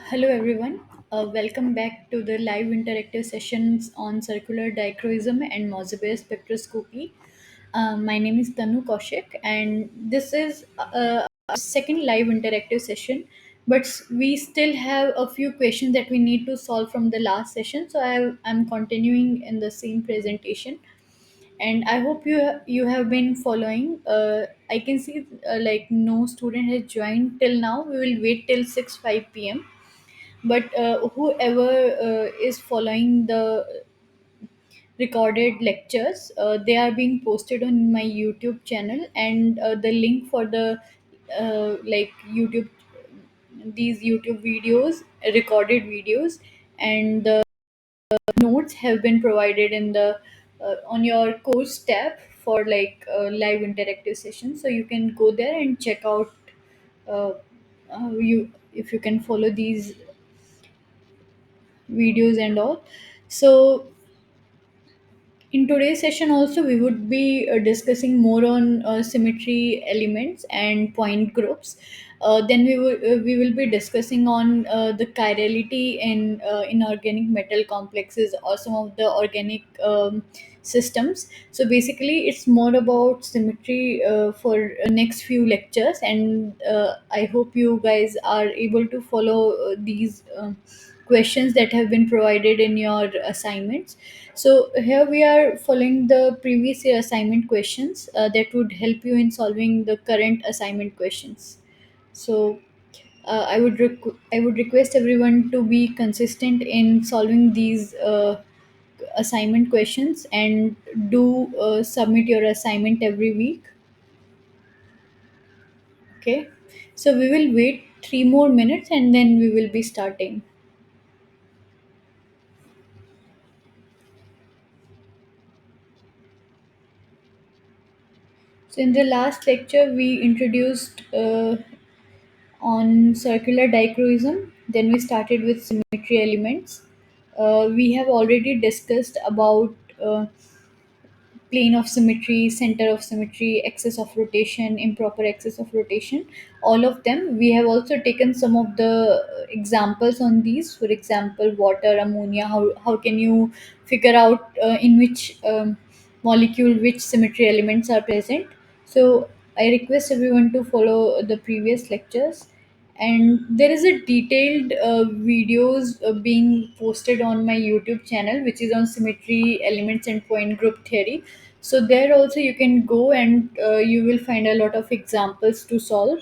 Hello, everyone. Welcome back to the live interactive sessions on circular dichroism and Mosaic spectroscopy. My name is Tanu Kaushik, and this is our second live interactive session. But we still have a few questions that we need to solve from the last session, so I'm continuing in the same presentation. And I hope you have been following. I can see like no student has joined till now. We will wait till 6:05 p.m, but whoever is following the recorded lectures, they are being posted on my YouTube channel, and the link for the like YouTube, these YouTube videos, recorded videos, and the notes have been provided in the on your course tab for like live interactive sessions, so you can go there and check out uh, you if you can follow these videos and all. So in today's session also we would be discussing more on symmetry elements and point groups. Then we will be discussing on the chirality in inorganic metal complexes or some of the organic systems. So basically it's more about symmetry for next few lectures, and I hope you guys are able to follow these questions that have been provided in your assignments. So here we are following the previous year assignment questions that would help you in solving the current assignment questions. So I would request everyone to be consistent in solving these assignment questions, and do submit your assignment every week. Okay. So we will wait 3 more minutes and then we will be starting. So in the last lecture we introduced on circular dichroism. Then we started with symmetry elements. We have already discussed about plane of symmetry, center of symmetry, axis of rotation, improper axis of rotation, all of them. We have also taken some of the examples on these. For example, water, ammonia. How can you figure out in which molecule which symmetry elements are present? So I request everyone to follow the previous lectures, and there is a detailed videos being posted on my YouTube channel, which is on symmetry elements and point group theory. So there also you can go, and you will find a lot of examples to solve.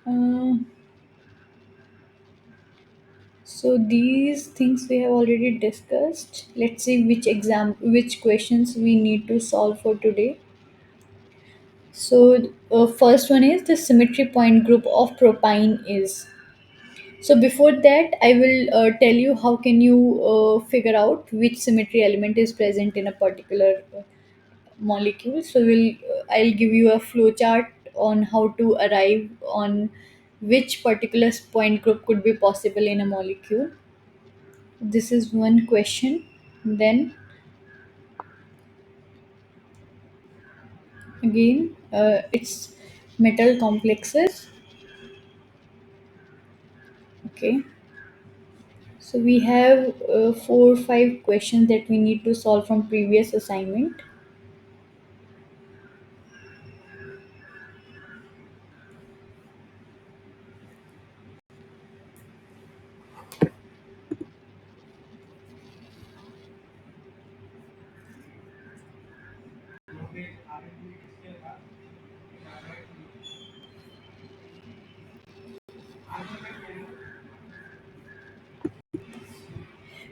uh, so these things we have already discussed. Let's see which questions we need to solve for today. So first one is the symmetry point group of propine is. So before that, I will tell you how can you figure out which symmetry element is present in a particular molecule. So I'll give you a flow chart on how to arrive on which particular point group could be possible in a molecule. This is one question. Then again, it's metal complexes. Okay. So we have 4 or 5 questions that we need to solve from previous assignment.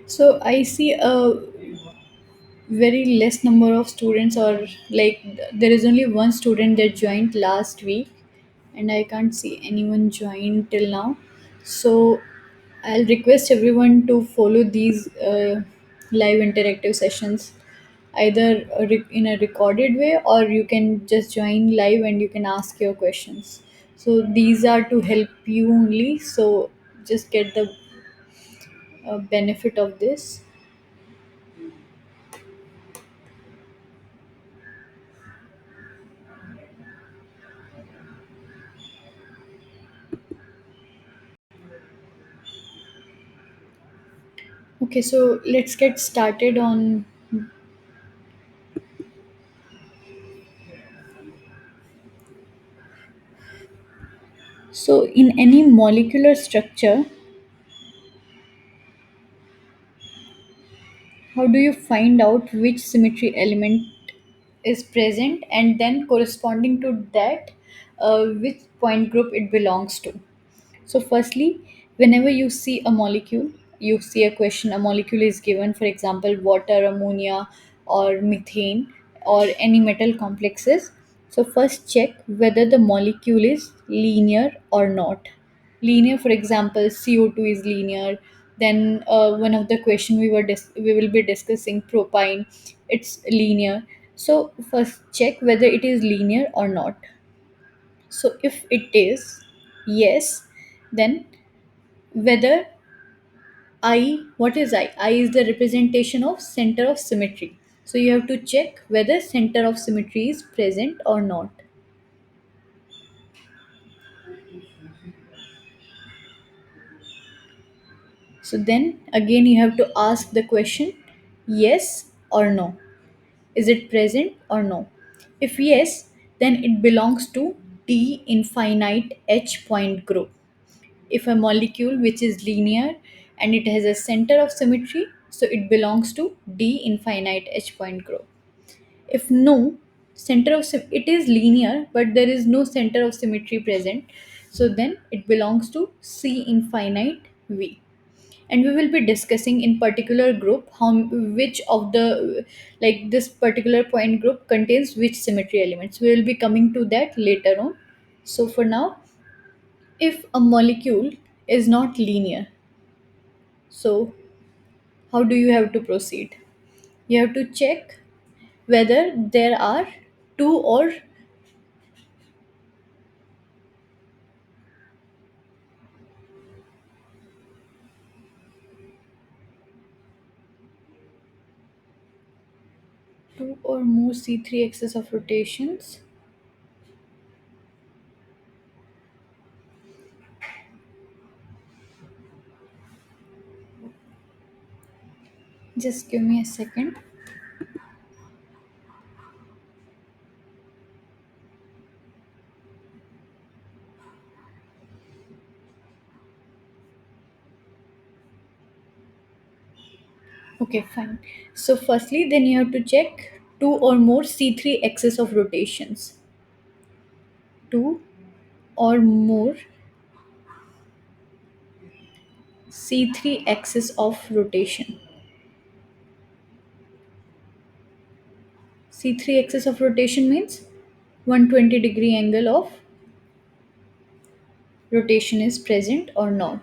So I see a very less number of students, or like there is only one student that joined last week, and I can't see anyone join till now. So I'll request everyone to follow these live interactive sessions, either in a recorded way, or you can just join live and you can ask your questions. So these are to help you only, so just get the benefit of this. Okay, so let's get started on. So, in any molecular structure, how do you find out which symmetry element is present and then corresponding to that, which point group it belongs to? So, firstly, whenever you see a molecule, you see a question, a molecule is given, for example, water, ammonia, or methane, or any metal complexes. So, first check whether the molecule is linear or not. Linear, for example, CO2 is linear. Then one of the question we will be discussing, propine, it's linear. So first check whether it is linear or not. So if it is yes, then whether I, what is I? I is the representation of center of symmetry. So you have to check whether center of symmetry is present or not. So then again you have to ask the question yes or no. Is it present or no? If yes, then it belongs to D infinite H point group. If a molecule which is linear and it has a center of symmetry, so it belongs to D infinite H point group. If no, it is linear but there is no center of symmetry present, so then it belongs to C infinite V. And we will be discussing in particular group how which of the, like this particular point group contains which symmetry elements. We will be coming to that later on. So for now, if a molecule is not linear, so how do you have to proceed? You have to check whether there are two or two or more C3 axis of rotations. Just give me a second. Okay, fine. So firstly, then you have to check two or more C3 axis of rotations. Two or more C3 axis of rotation. C3 axis of rotation means 120-degree angle of rotation is present or not.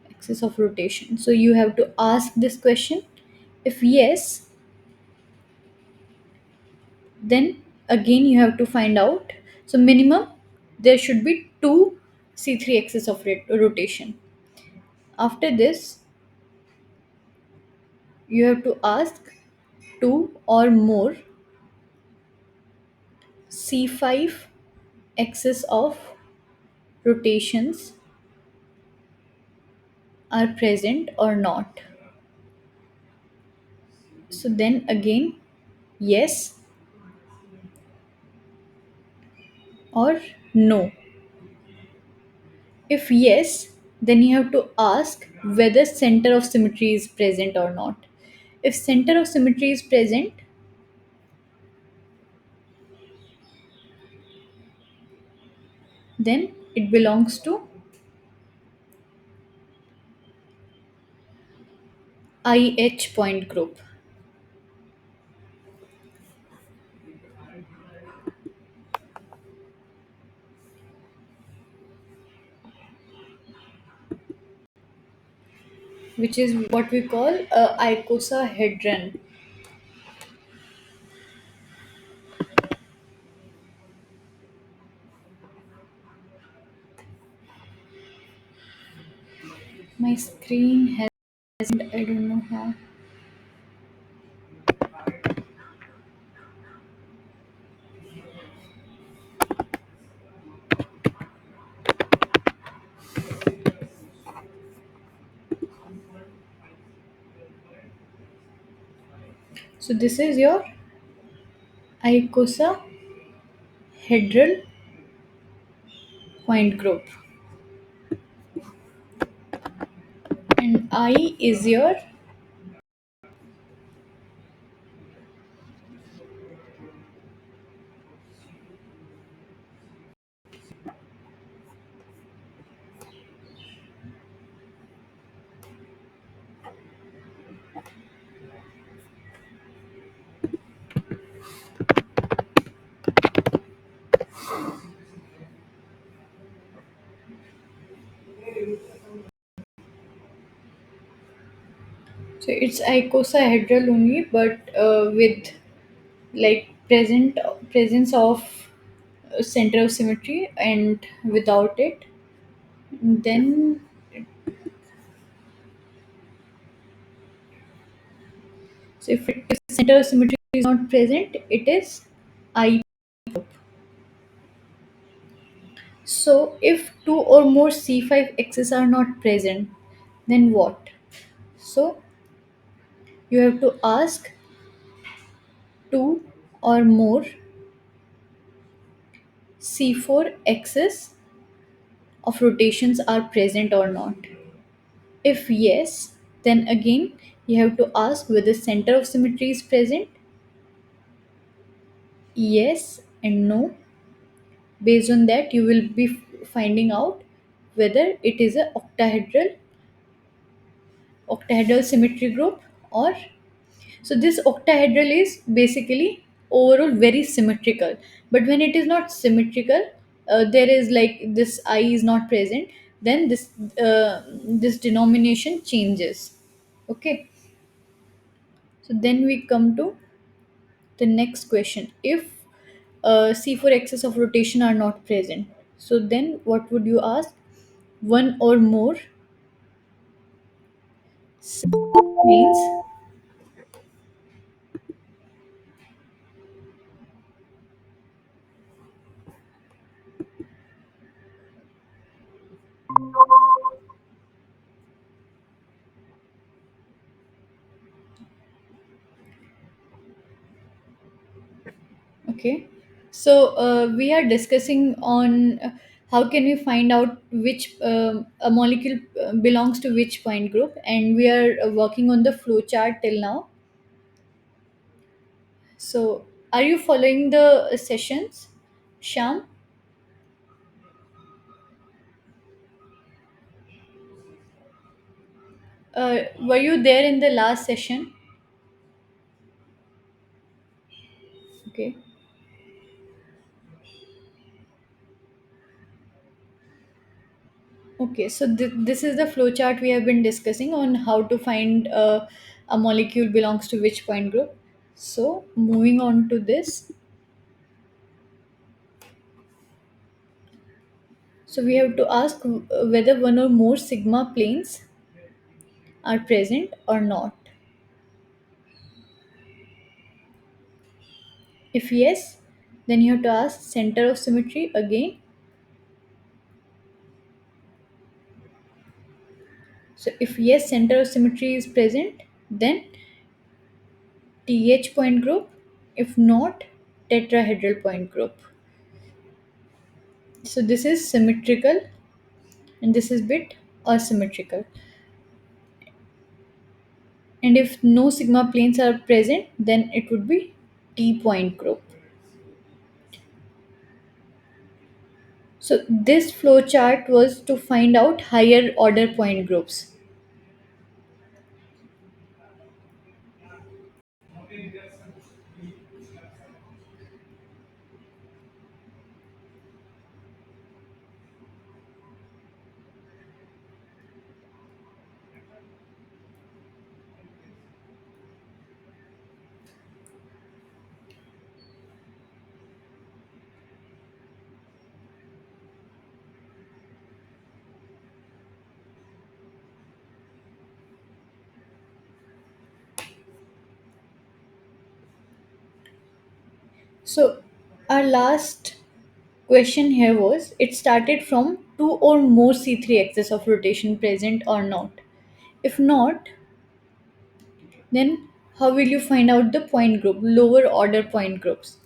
Axis of rotation. So you have to ask this question. If yes, then again you have to find out. So minimum there should be two C3 axis of rotation. After this, you have to ask two or more C5 axis of rotations are present or not. So then again, yes or no. If yes, then you have to ask whether center of symmetry is present or not. If center of symmetry is present, then it belongs to IH point group, which is what we call a icosahedron. My screen has, I don't know how. So this is your icosahedral point group, and I is your, so it's icosahedral only, but with like presence of center of symmetry, and without it, then, so if center of symmetry is not present, it is I. So if two or more C5 X's are not present, then what? So you have to ask two or more C4 X's of rotations are present or not. If yes, then again you have to ask whether center of symmetry is present. Yes and no. Based on that, you will be finding out whether it is a octahedral symmetry group or, so this octahedral is basically overall very symmetrical, but when it is not symmetrical, there is like this I is not present, then this denomination changes. Okay, so then we come to the next question. If C4 axis of rotation are not present, so then what would you ask? One or more means, okay. So we are discussing on how can we find out which a molecule belongs to which point group, and we are working on the flow chart till now. So are you following the sessions, Sham? Were you there in the last session? Okay. Okay, so this is the flowchart we have been discussing on how to find a molecule belongs to which point group. So moving on to this, so we have to ask whether one or more sigma planes are present or not. If yes, then you have to ask center of symmetry again. So if yes, center of symmetry is present, then TH point group. If not, tetrahedral point group. So this is symmetrical and this is bit asymmetrical. And if no sigma planes are present, then it would be T point group. So this flow chart was to find out higher order point groups. So our last question here was, it started from two or more C3 axis of rotation present or not. If not, then how will you find out the point group, lower order point groups?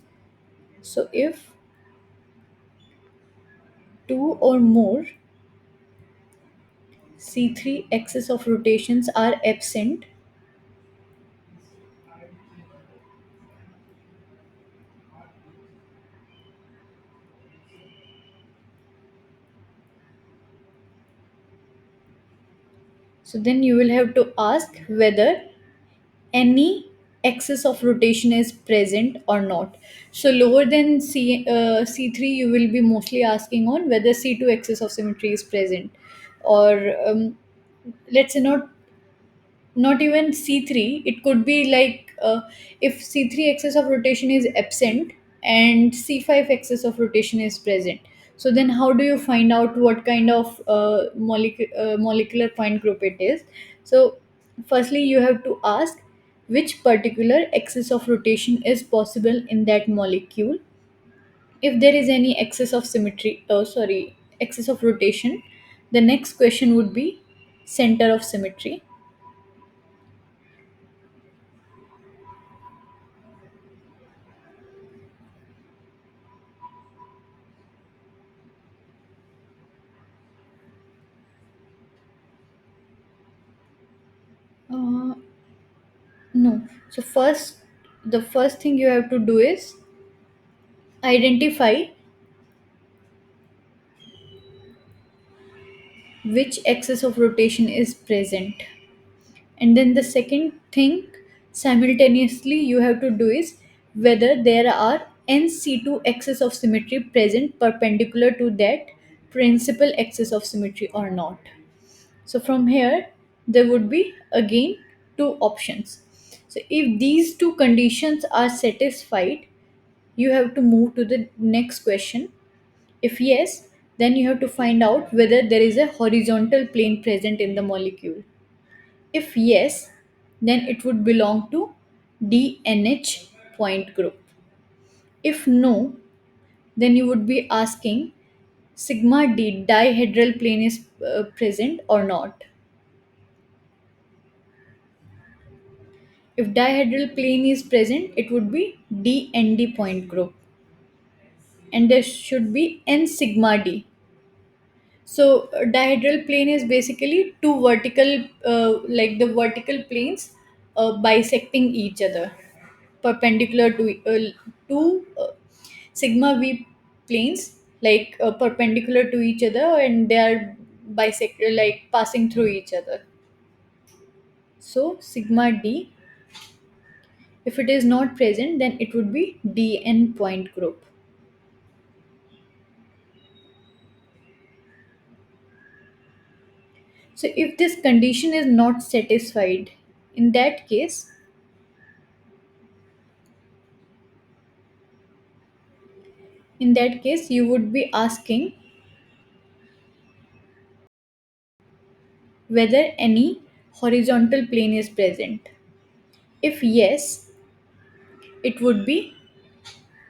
So if two or more C3 axis of rotations are absent, so then you will have to ask whether any axis of rotation is present or not. So lower than C3, you will be mostly asking on whether C2 axis of symmetry is present, or let's say not even C3. It could be like if C3 axis of rotation is absent and C5 axis of rotation is present. So then how do you find out what kind of molecular point group it is? So firstly you have to ask which particular axis of rotation is possible in that molecule. If there is any axis of symmetry, sorry, axis of rotation, the next question would be center of symmetry. uh, No. So the first thing you have to do is identify which axis of rotation is present. And then the second thing simultaneously you have to do is whether there are NC2 axis of symmetry present perpendicular to that principal axis of symmetry or not. So from here, there would be again two options. So if these two conditions are satisfied, you have to move to the next question. If yes, then you have to find out whether there is a horizontal plane present in the molecule. If yes, then it would belong to DNH point group. If no, then you would be asking sigma D dihedral plane is present or not. If dihedral plane is present, it would be DND point group, and there should be N sigma D. So dihedral plane is basically two vertical, like the vertical planes bisecting each other, perpendicular to two sigma V planes, like perpendicular to each other, and they are bisected, like passing through each other. So sigma D, if it is not present, then it would be DN point group. So if this condition is not satisfied, in that case, you would be asking whether any horizontal plane is present. If yes, it would be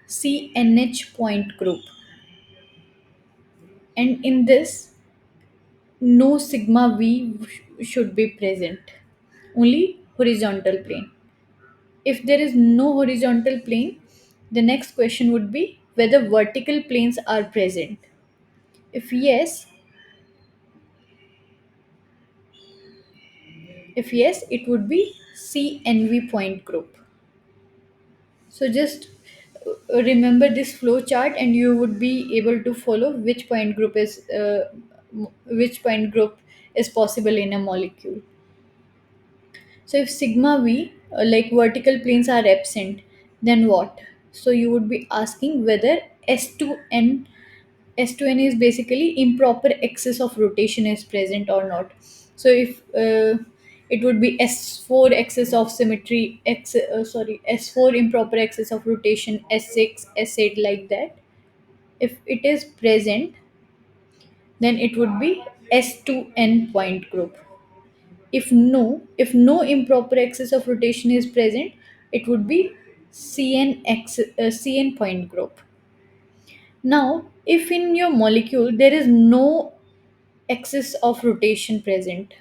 CNH point group. And in this, no sigma V should be present, only horizontal plane. If there is no horizontal plane, the next question would be whether vertical planes are present. If yes, it would be CNV point group. So just remember this flow chart, and you would be able to follow which point group is possible in a molecule. So if sigma V, like vertical planes are absent, then what? So you would be asking whether S2N S2N is basically improper axis of rotation is present or not. So if it would be S4 axis of symmetry, S4 improper axis of rotation, S6, S8, like that. If it is present, then it would be S2N point group. If no improper axis of rotation is present, it would be CN point group. Now, if in your molecule there is no axis of rotation present,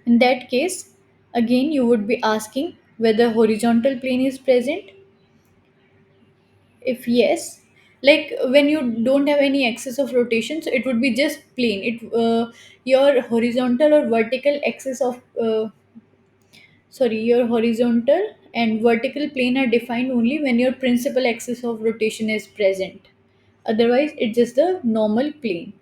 in that case, Again, you would be asking whether horizontal plane is present. If yes, like when you don't have any axis of rotation, so it would be just plane. Your horizontal or vertical axis of your horizontal and vertical plane are defined only when your principal axis of rotation is present. Otherwise, it's just the normal plane.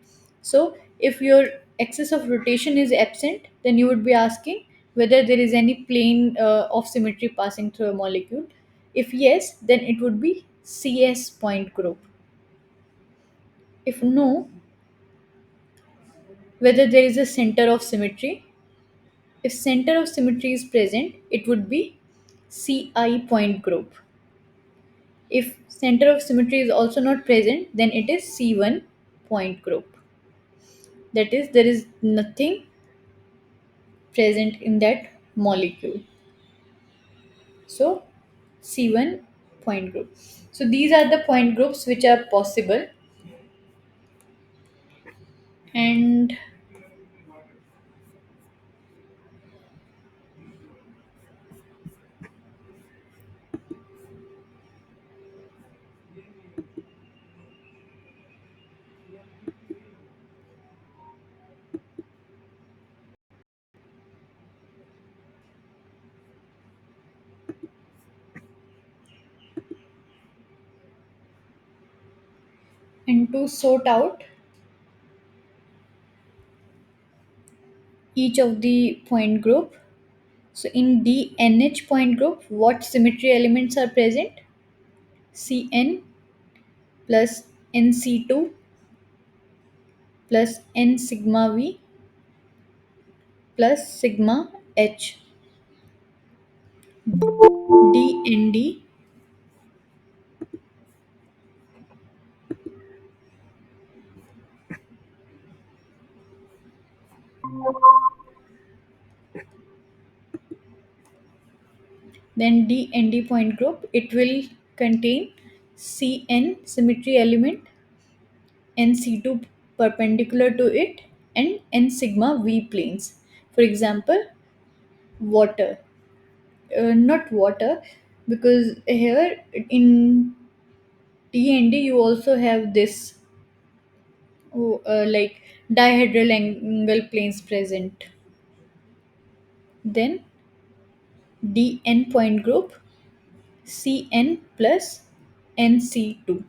So, if your axis of rotation is absent, then you would be asking whether there is any plane of symmetry passing through a molecule. If yes, then it would be CS point group. If no, whether there is a center of symmetry. If center of symmetry is present, it would be CI point group. If center of symmetry is also not present, then it is C1 point group. That is, there is nothing present in that molecule. So, C1 point group. So, these are the point groups which are possible. And to sort out each of the point group. So, in DNH point group, what symmetry elements are present? Cn plus Nc2 plus N sigma V plus sigma H. DND, then DND point group, it will contain Cn symmetry element, Nc2 perpendicular to it, and N sigma V planes. For example, water. Not water, because here in DND you also have this like dihedral angle planes present. Then DN point group, Cn plus Nc2.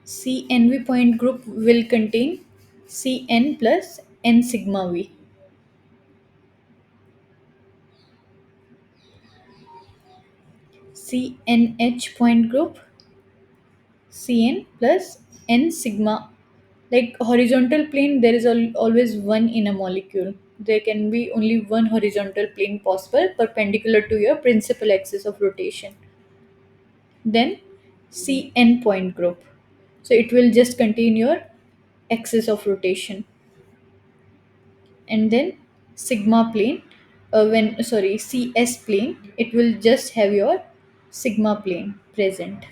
CNV point group will contain Cn plus N sigma V. CNH point group, Cn plus N sigma. Like horizontal plane, there is always one in a molecule. There can be only one horizontal plane possible perpendicular to your principal axis of rotation. Then Cn point group. So it will just contain your axis of rotation. And then sigma plane, when sorry CS plane, it will just have your sigma plane present.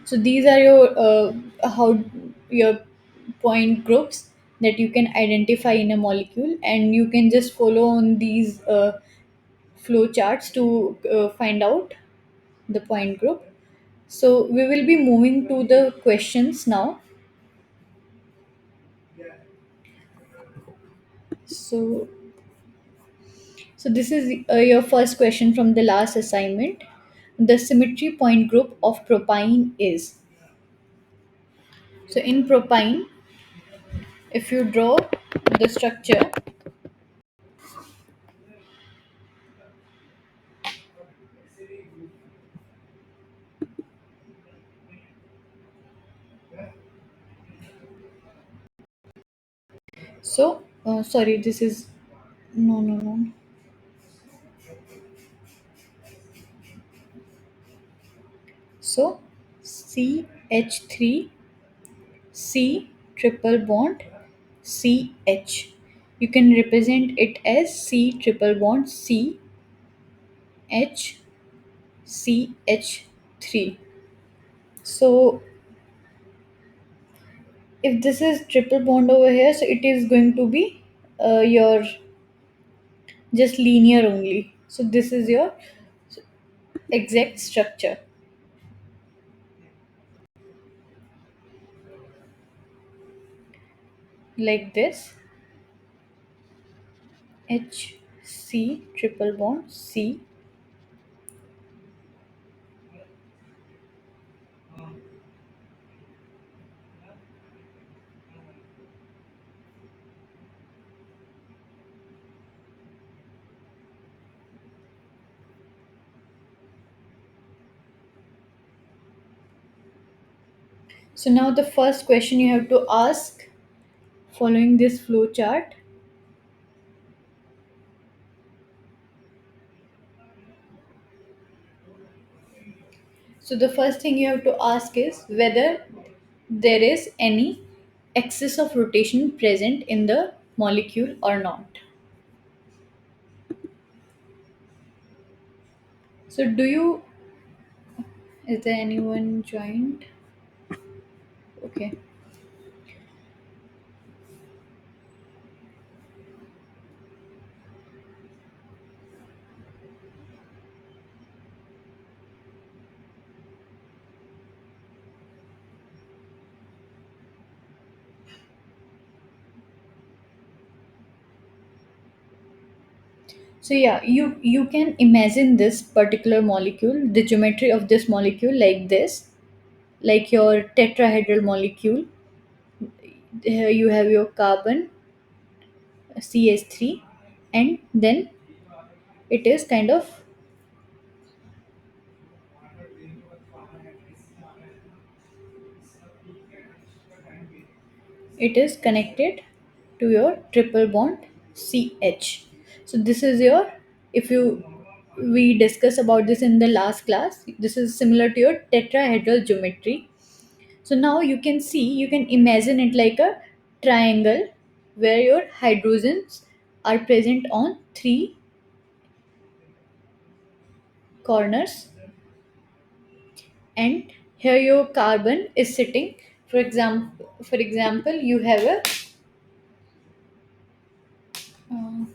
So these are your how your point groups that you can identify in a molecule, and you can just follow on these flow charts to find out the point group. So we will be moving to the questions now. So so this is your first question from the last assignment. The symmetry point group of propine is. So in propine, if you draw the structure, so sorry, this is no. So CH3 C triple bond CH. You can represent it as C triple bond C H CH3. So if this is triple bond over here, so it is going to be your just linear only. So this is your exact structure, like this. H C triple bond C. So now the first question you have to ask following this flow chart. So the first thing you have to ask is whether there is any excess of rotation present in the molecule or not. So do you, is there anyone joined? Okay. So yeah, you can imagine this particular molecule, the geometry of this molecule like this, like your tetrahedral molecule. Here you have your carbon CH3, and then it is kind of, it is connected to your triple bond CH. So this is your, if you, we discussed about this in the last class, this is similar to your tetrahedral geometry. So now you can see, you can imagine it like a triangle where your hydrogens are present on three corners, and here your carbon is sitting. For example, you have a uh,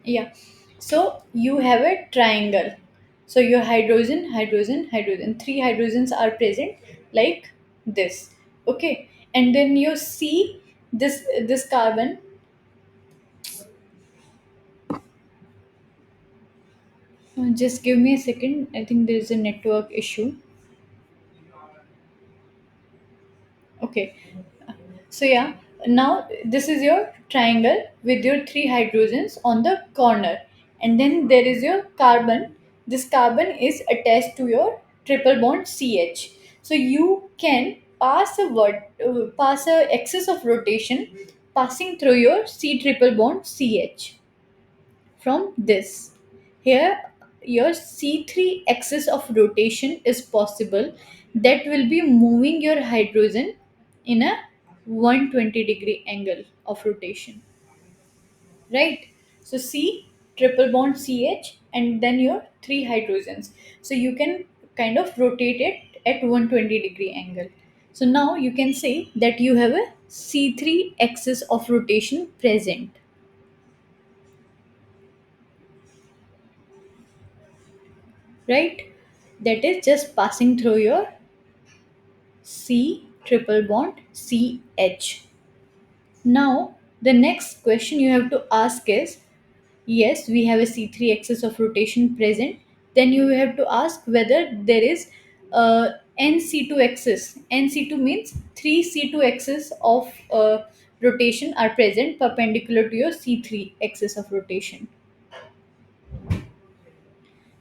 yeah. So you have a triangle. So your hydrogen, hydrogen, hydrogen. Three hydrogens are present like this. Okay. And then you see this carbon. Just give me a second. I think there is a network issue. Okay. So yeah, now this is your triangle with your three hydrogens on the corner, and then there is your carbon. This carbon is attached to your triple bond CH. So you can pass a excess of rotation passing through your C triple bond CH from this. Here, your C3 axis of rotation is possible, that will be moving your hydrogen in a 120-degree angle of rotation, right? So C triple bond CH and then your three hydrogens. So you can kind of rotate it at 120-degree angle. So now you can say that you have a C3 axis of rotation present, right? That is just passing through your C triple bond CH. Now, the next question you have to ask is, yes, we have a C3 axis of rotation present. Then you have to ask whether there is NC2 axis. NC2 means three C2 axis of rotation are present perpendicular to your C3 axis of rotation.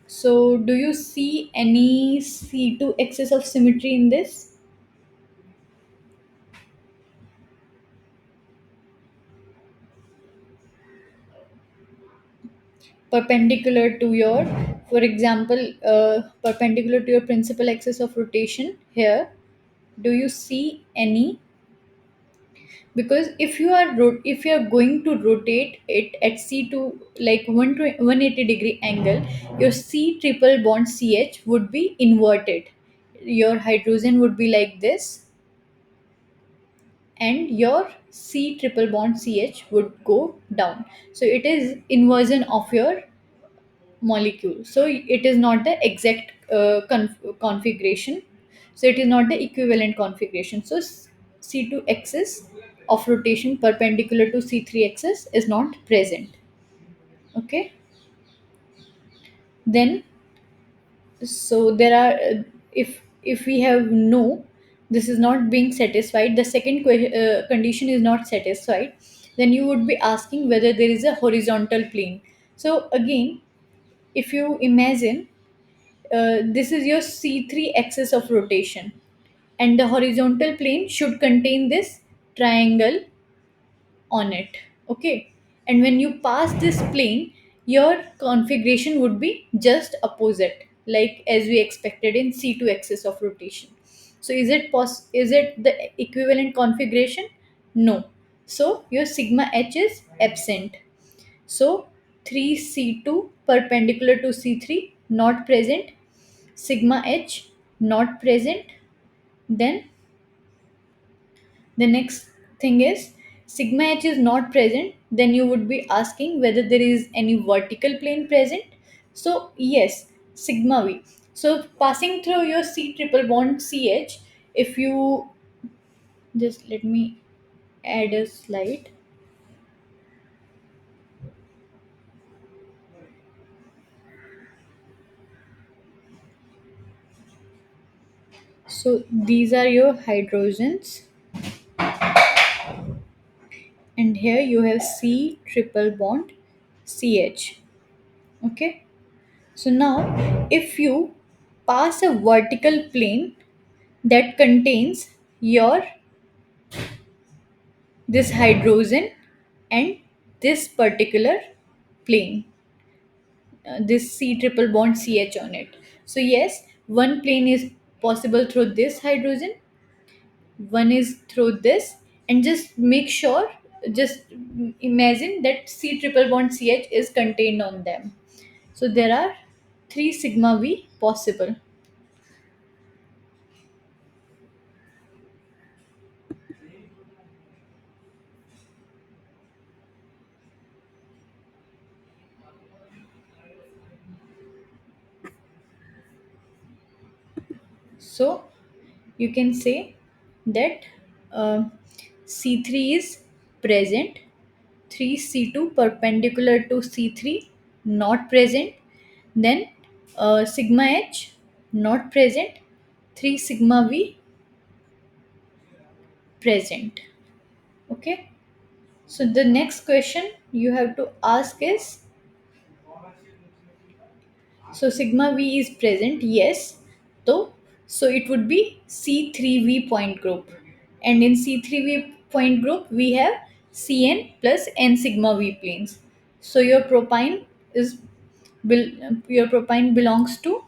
So, do you see any C2 axis of symmetry in this? Perpendicular to your, for example, perpendicular to your principal axis of rotation here, do you see any? Because if you are if you are going to rotate it at C2 like 180 degree angle, your C triple bond CH would be inverted. your hydrogen would be like this, and your C triple bond CH would go down. So it is inversion of your molecule. So it is not the exact configuration. So it is not the equivalent configuration. So C2 axis of rotation perpendicular to C3 axis is not present. Okay. Then, so there are if we have no, this is not being satisfied, the second condition is not satisfied, then you would be asking whether there is a horizontal plane. So again, if you imagine, this is your C3 axis of rotation, and the horizontal plane should contain this triangle on it. Okay. And when you pass this plane, your configuration would be just opposite, like as we expected in C2 axis of rotation. So is it the equivalent configuration? No. So your sigma h is absent. So 3C2 perpendicular to C3 not present, sigma h not present. Then the next thing is sigma h is not present, then you would be asking whether there is any vertical plane present. So yes, sigma v. So passing through your C triple bond CH, if you just let me add a slide. So these are your hydrogens, and here you have C triple bond CH. Okay. So now if you pass a vertical plane that contains your this hydrogen and this particular plane, this C triple bond CH on it. So yes, one plane is possible through this hydrogen, one is through this, and just make sure, just imagine that C triple bond CH is contained on them. So there are 3 sigma V possible. So you can say that uh, C3 is present, 3C2 perpendicular to C3 not present, then sigma h not present, 3 sigma v present. Okay. So the next question you have to ask is, so sigma V is present, yes. So, so it would be C3V point group. And in C3V point group, we have Cn plus N sigma V planes. So is your propine belongs to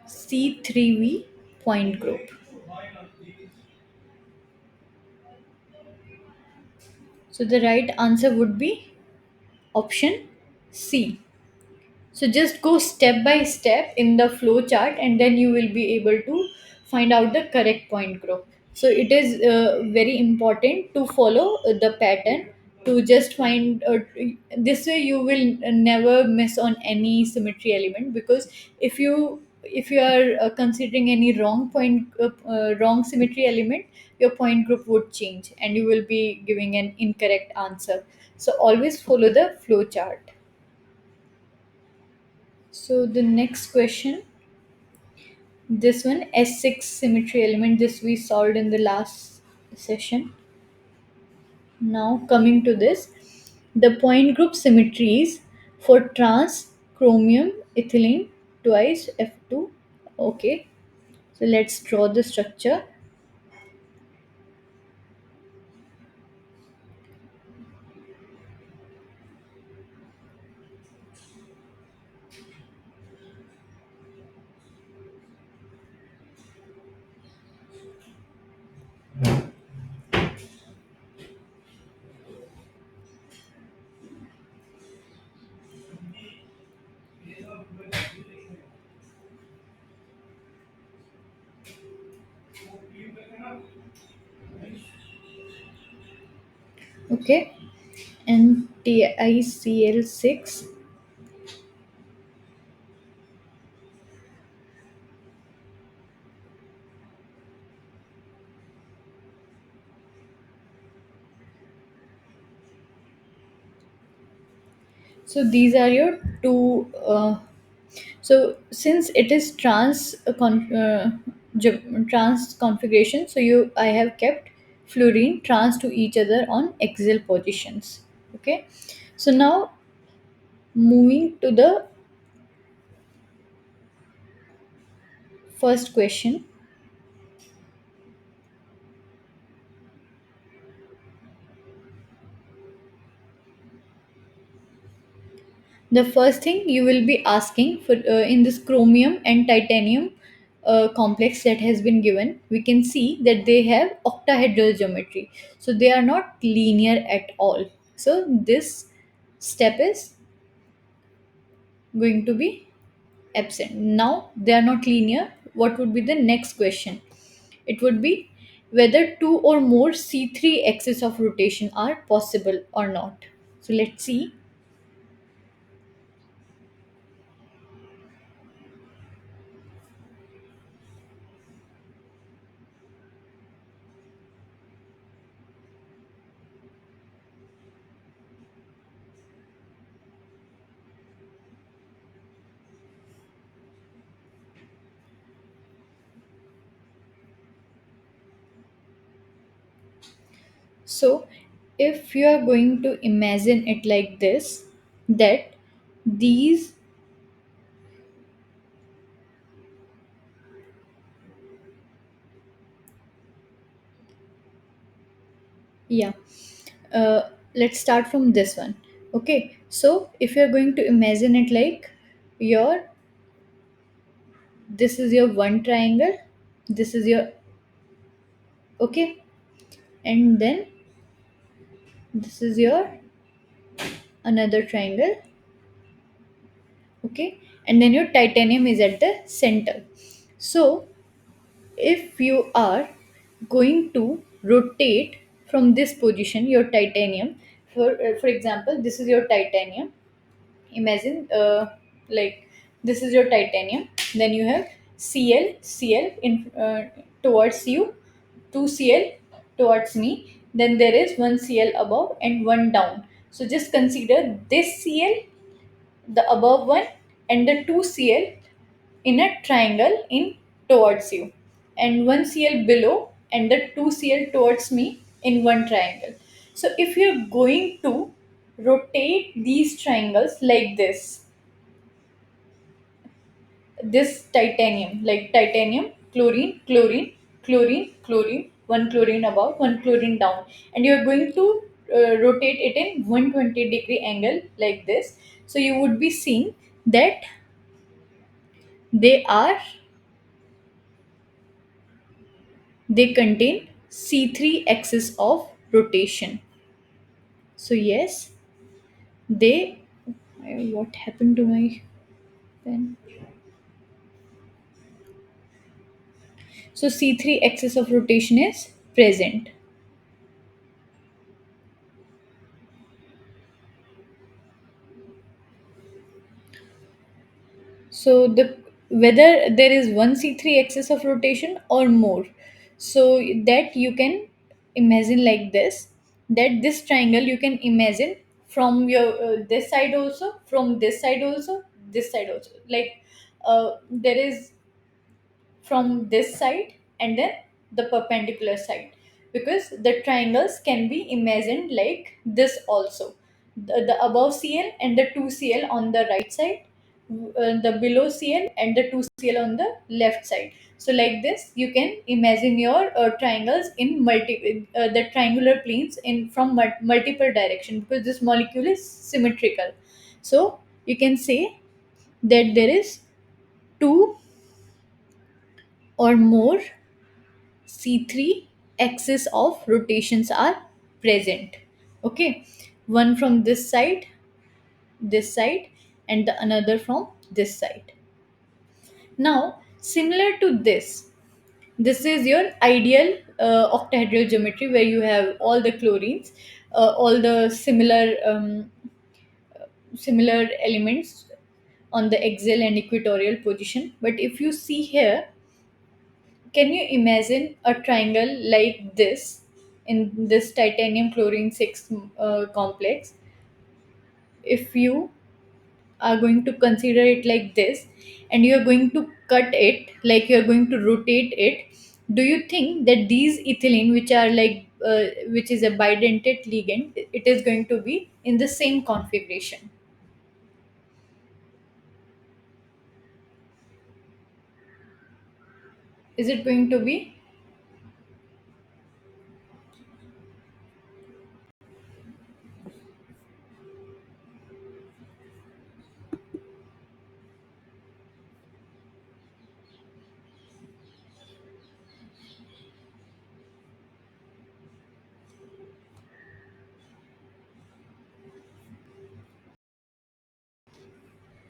C3V point group. So the right answer would be option C. So just go step by step in the flow chart, and then you will be able to find out the correct point group. So it is very important to follow the pattern to just find this way you will never miss on any symmetry element, because if you are considering any wrong symmetry element, your point group would change and you will be giving an incorrect answer. So always follow the flow chart. So the next question, this one S6 symmetry element, this we solved in the last session. Now coming to this, the point group symmetries for trans chromium ethylene twice F2. Okay, so let's draw the structure. Okay, and TiCl6. So these are your two. So since it is trans configuration, so you I have kept fluorine trans to each other on axial positions. Okay, so now moving to the first question. The first thing you will be asking for in this chromium and titanium complex that has been given, we can see that they have octahedral geometry, so they are not linear at all. So this step is going to be absent. Now they are not linear. What would be the next question? It would be whether two or more C3 axes of rotation are possible or not. So let's see. So, if you are going to imagine it like this, that these, yeah, let's start from this one. Okay, so if you are going to imagine it like your, this is your one triangle, this is your, okay, and then this is your another triangle, okay, and then your titanium is at the center. So, if you are going to rotate from this position your titanium, for example this is your titanium, imagine like this is your titanium, then you have Cl in towards you, 2 Cl towards me, then there is 1 Cl above and 1 down. So just consider this Cl, the above one, and the 2 Cl in a triangle in towards you, and 1 Cl below and the 2 Cl towards me in one triangle. So if you're going to rotate these triangles like this titanium, like titanium, chlorine, chlorine, chlorine, chlorine, one chlorine above, one chlorine down, and you're going to rotate it in 120-degree angle like this, so you would be seeing that they are they contain C3 axis of rotation. So yes, they, what happened to my pen? So C3 axis of rotation is present. So the, whether there is one C3 axis of rotation or more, so that you can imagine like this, that this triangle you can imagine from your this side also, from this side also, this side also, like there is from this side and then the perpendicular side, because the triangles can be imagined like this also, the above Cl and the 2 Cl on the right side, the below Cl and the 2 Cl on the left side. So like this you can imagine your triangles in the triangular planes in from multiple direction, because this molecule is symmetrical. So you can say that there is two or more C3 axis of rotations are present. Okay, one from this side, and the another from this side. Now, similar to this, This is your ideal octahedral geometry where you have all the chlorines, all the similar elements on the axial and equatorial position. But if you see here, can you imagine a triangle like this in this titanium chlorine 6 complex? If you are going to consider it like this and you are going to cut it, like you are going to rotate it, do you think that these ethylene, which are like which is a bidentate ligand, it is going to be in the same configuration? Is it going to be?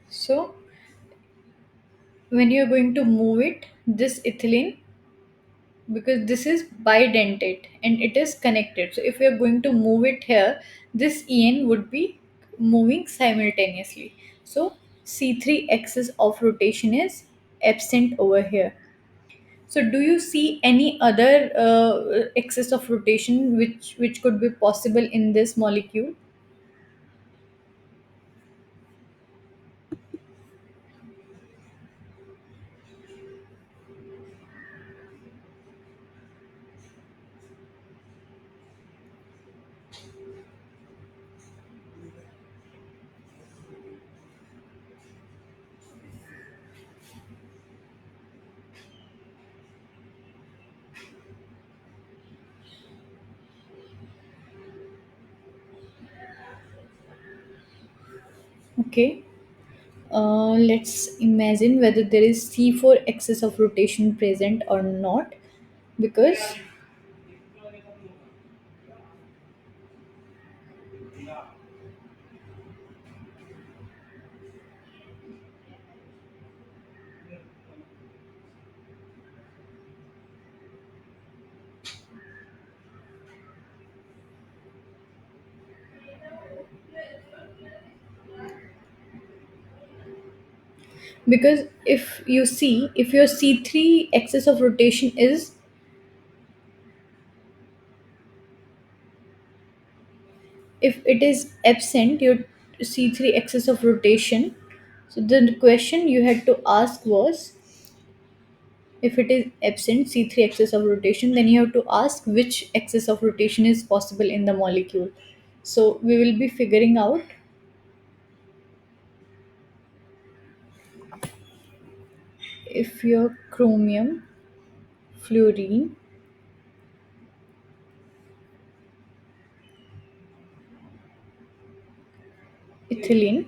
So when you are going to move it, this ethylene, because this is bidentate and it is connected, so if we are going to move it here, this en would be moving simultaneously. So c3 axis of rotation is absent over here. So do you see any other axis of rotation which could be possible in this molecule? Okay, let's imagine whether there is c4 axis of rotation present or not. Because if you see, if your c3 axis of rotation is, if it is absent, your c3 axis of rotation, so the question you had to ask was, if it is absent c3 axis of rotation, then you have to ask which axis of rotation is possible in the molecule. So we will be figuring out, if your chromium, fluorine, ethylene,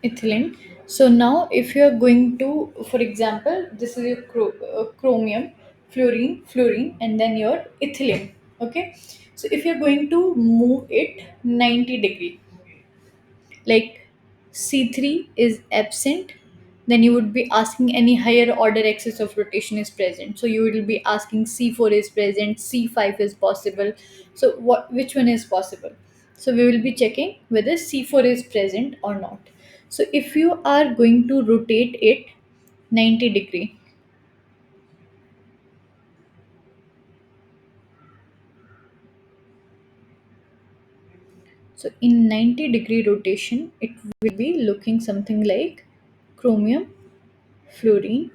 ethylene. So now if you are going to, for example, this is your chromium, fluorine, and then your ethylene. Okay, so if you're going to move it 90-degree, like c3 is absent, then you would be asking any higher order axis of rotation is present, so you will be asking c4 is present, c5 is possible. So what, which one is possible? So we will be checking whether c4 is present or not. So if you are going to rotate it 90-degree, so in 90-degree rotation it will be looking something like chromium, fluorine,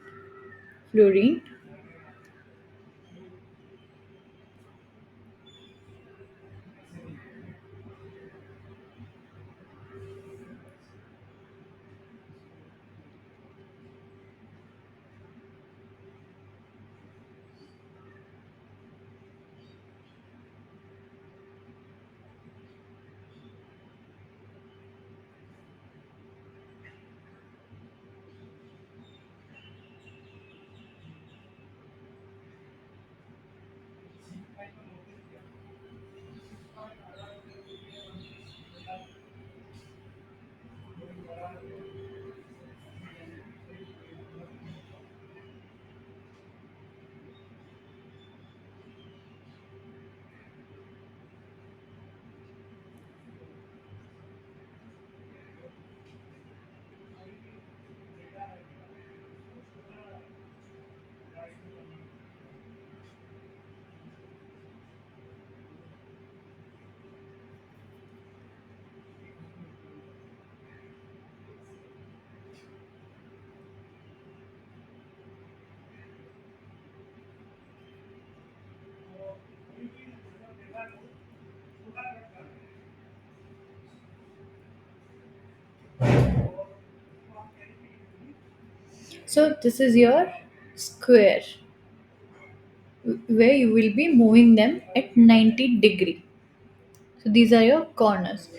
fluorine. So this is your square where you will be moving them at 90 degree. So these are your corners.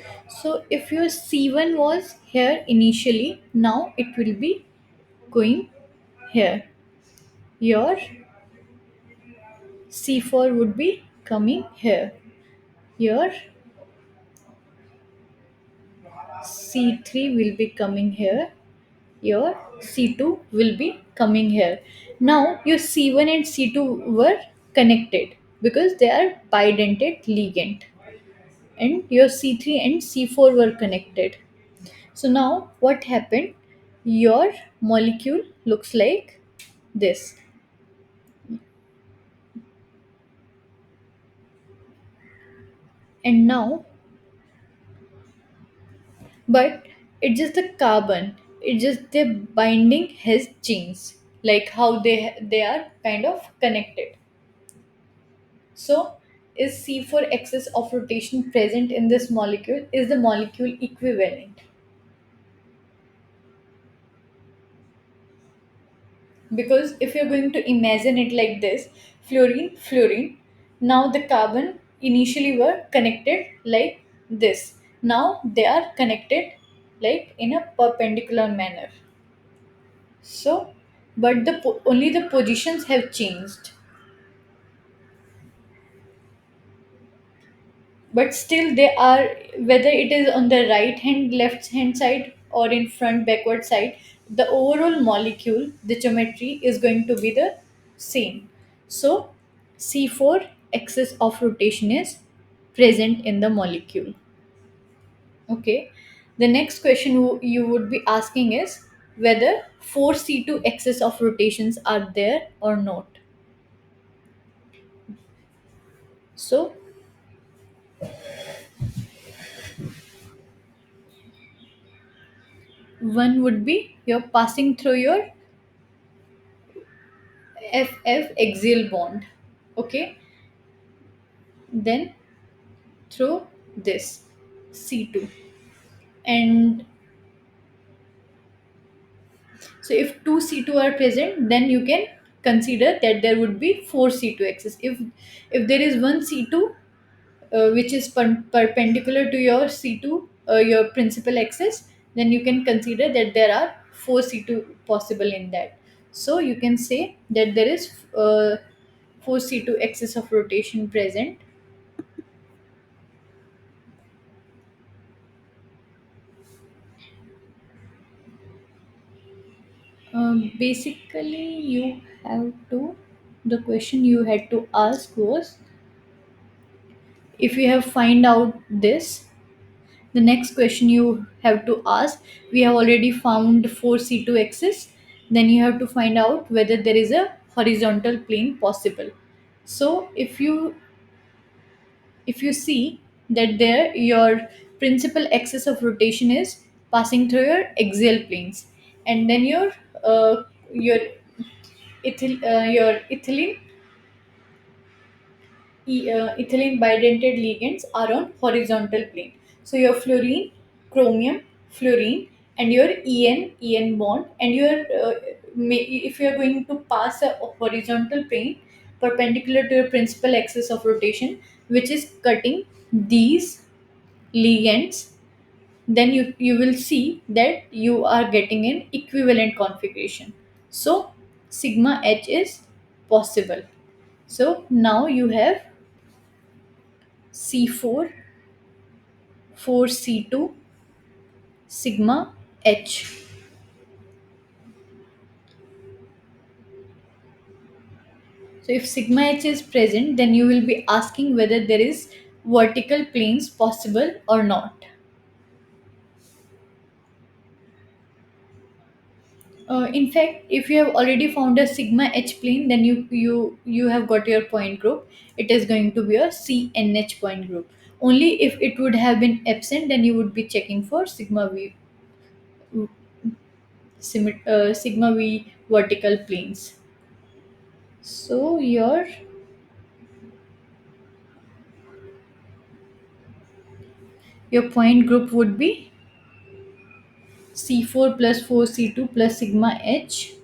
So if your C1 was here initially, now it will be going here. Your C4 would be coming here. Your C3 will be coming here. Your C2 will be coming here. Now your C1 and C2 were connected because they are bidentate ligand, and your C3 and C4 were connected. So now what happened? Your molecule looks like this. And now, but it's just the carbon. It's just the binding has changed, like how they are kind of connected. So is C4 axis of rotation present in this molecule? Is the molecule equivalent? Because if you're going to imagine it like this, fluorine, now the carbon initially were connected like this. Now they are connected like in a perpendicular manner. So but only the positions have changed, but still they are, whether it is on the right hand left hand side or in front backward side, the overall molecule, the geometry is going to be the same. So C4 axis of rotation is present in the molecule. Okay, the next question you would be asking is whether 4C2 axis of rotations are there or not. So one would be you're passing through your FF axial bond. Okay, then through this C2. And so if two C2 are present, then you can consider that there would be four C2 axis. If there is one C2 which is perpendicular to your C2, your principal axis, then you can consider that there are four C2 possible in that. So you can say that there is four C2 axis of rotation present. Basically, you have to, the question you had to ask was, if you have find out this, the next question you have to ask, we have already found 4C2 axis, then you have to find out whether there is a horizontal plane possible. So if you see that there your principal axis of rotation is passing through your axial planes, and then your your ethylene ethylene bidentate ligands are on horizontal plane. So your fluorine, chromium, fluorine, and your En bond, and your if you are going to pass a horizontal plane perpendicular to your principal axis of rotation, which is cutting these ligands, then you will see that you are getting an equivalent configuration. So sigma H is possible. So now you have C4, 4C2, sigma H. So if sigma H is present, then you will be asking whether there is vertical planes possible or not. In fact, if you have already found a sigma H plane, then you have got your point group. It is going to be a CNH point group. Only if it would have been absent, then you would be checking for sigma V vertical planes. So your point group would be C4 plus 4C2 plus sigma H.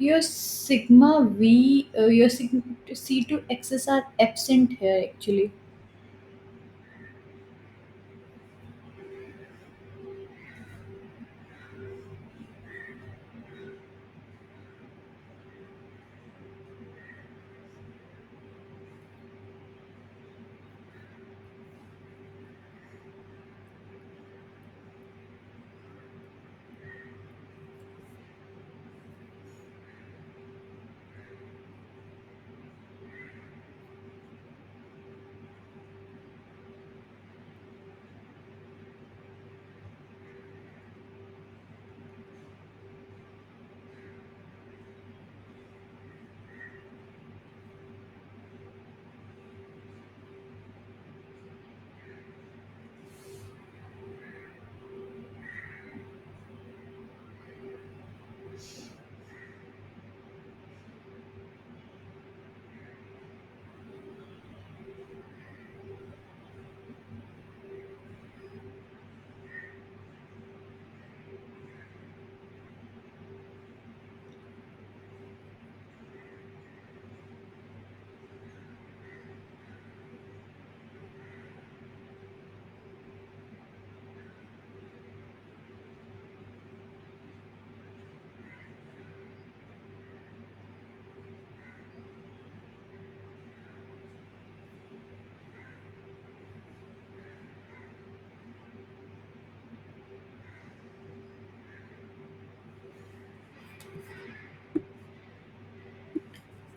Your sigma V, your sigma C2 X's are absent here actually.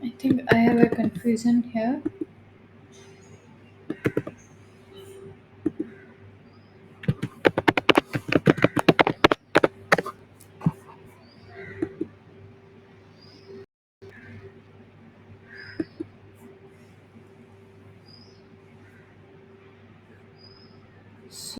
I think I have a confusion here.